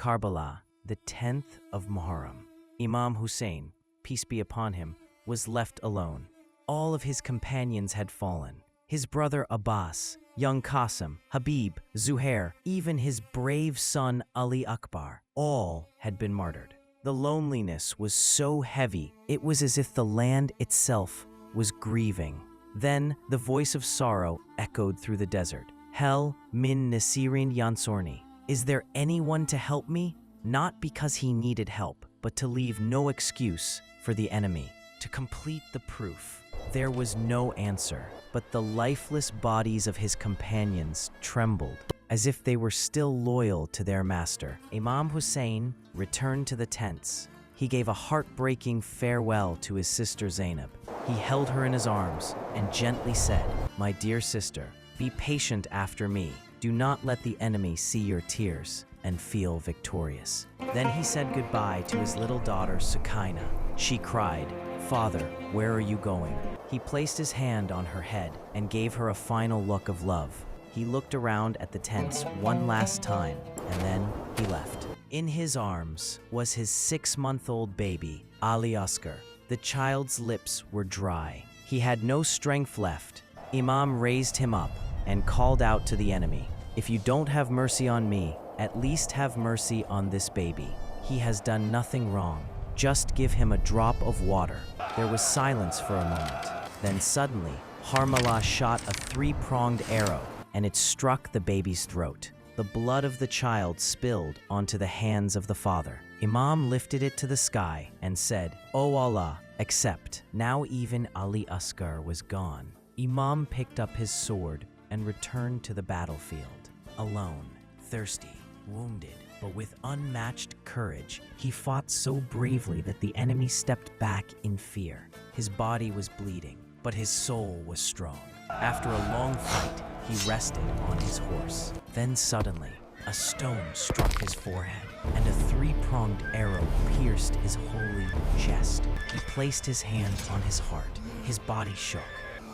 Karbala, the 10th of Muharram. Imam Hussein, peace be upon him, was left alone. All of his companions had fallen. His brother Abbas, young Qasim, Habib, Zuhair, even his brave son Ali Asghar, all had been martyred. The loneliness was so heavy, it was as if the land itself was grieving. Then the voice of sorrow echoed through the desert. Hel min Nasirin Yansorni. Is there anyone to help me? Not because he needed help, but to leave no excuse for the enemy. To complete the proof, there was no answer, but the lifeless bodies of his companions trembled, as if they were still loyal to their master. Imam Hussein returned to the tents. He gave a heartbreaking farewell to his sister Zainab. He held her in his arms and gently said, "My dear sister, be patient after me. Do not let the enemy see your tears and feel victorious." Then he said goodbye to his little daughter Sukaina. She cried, "Father, where are you going?" He placed his hand on her head and gave her a final look of love. He looked around at the tents one last time, and then he left. In his arms was his 6-month-old baby, Ali Asghar. The child's lips were dry. He had no strength left. Imam raised him up and called out to the enemy, "If you don't have mercy on me, at least have mercy on this baby. He has done nothing wrong. Just give him a drop of water." There was silence for a moment. Then suddenly, Harmala shot a 3-pronged arrow, and it struck the baby's throat. The blood of the child spilled onto the hands of the father. Imam lifted it to the sky and said, "O Allah, accept." Now even Ali Asghar was gone. Imam picked up his sword and returned to the battlefield. Alone, thirsty, wounded, but with unmatched courage, he fought so bravely that the enemy stepped back in fear. His body was bleeding, but his soul was strong. After a long fight, he rested on his horse. Then suddenly, a stone struck his forehead, and a 3-pronged arrow pierced his holy chest. He placed his hand on his heart. His body shook.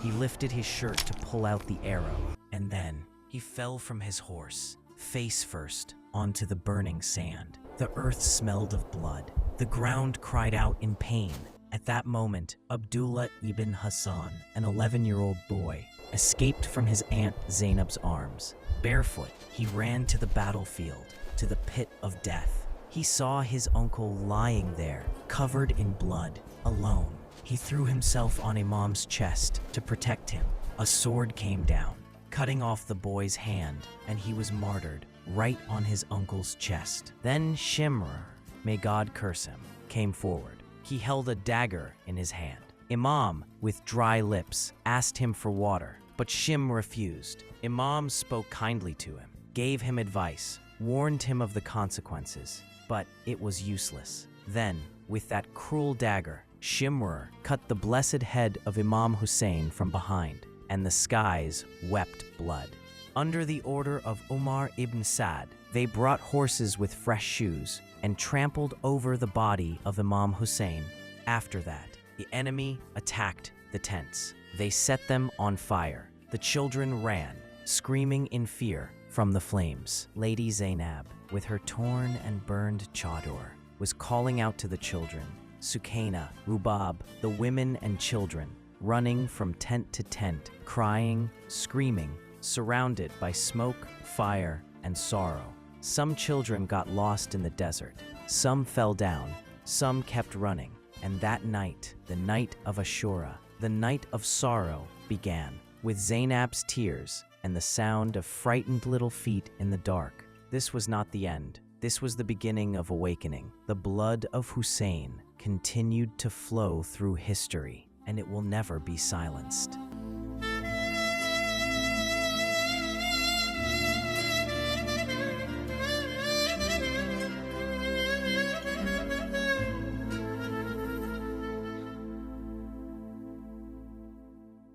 He lifted his shirt to pull out the arrow, and then he fell from his horse, face first, onto the burning sand. The earth smelled of blood. The ground cried out in pain. At that moment, Abdullah ibn Hassan, an 11-year-old boy, escaped from his aunt Zainab's arms. Barefoot, he ran to the battlefield, to the pit of death. He saw his uncle lying there, covered in blood, alone. He threw himself on Imam's chest to protect him. A sword came down, cutting off the boy's hand, and he was martyred right on his uncle's chest. Then Shimr, may God curse him, came forward. He held a dagger in his hand. Imam, with dry lips, asked him for water, but Shim refused. Imam spoke kindly to him, gave him advice, warned him of the consequences, but it was useless. Then, with that cruel dagger, Shimr cut the blessed head of Imam Hussein from behind, and the skies wept blood. Under the order of Umar ibn Sa'd, they brought horses with fresh shoes and trampled over the body of Imam Hussein. After that, the enemy attacked the tents. They set them on fire. The children ran, screaming in fear from the flames. Lady Zainab, with her torn and burned chador, was calling out to the children. Sukaina, Rubab, the women and children, running from tent to tent, crying, screaming, surrounded by smoke, fire, and sorrow. Some children got lost in the desert. Some fell down. Some kept running. And that night, the night of Ashura, the night of sorrow, began, with Zainab's tears and the sound of frightened little feet in the dark. This was not the end. This was the beginning of awakening. The blood of Hussein continued to flow through history, and it will never be silenced.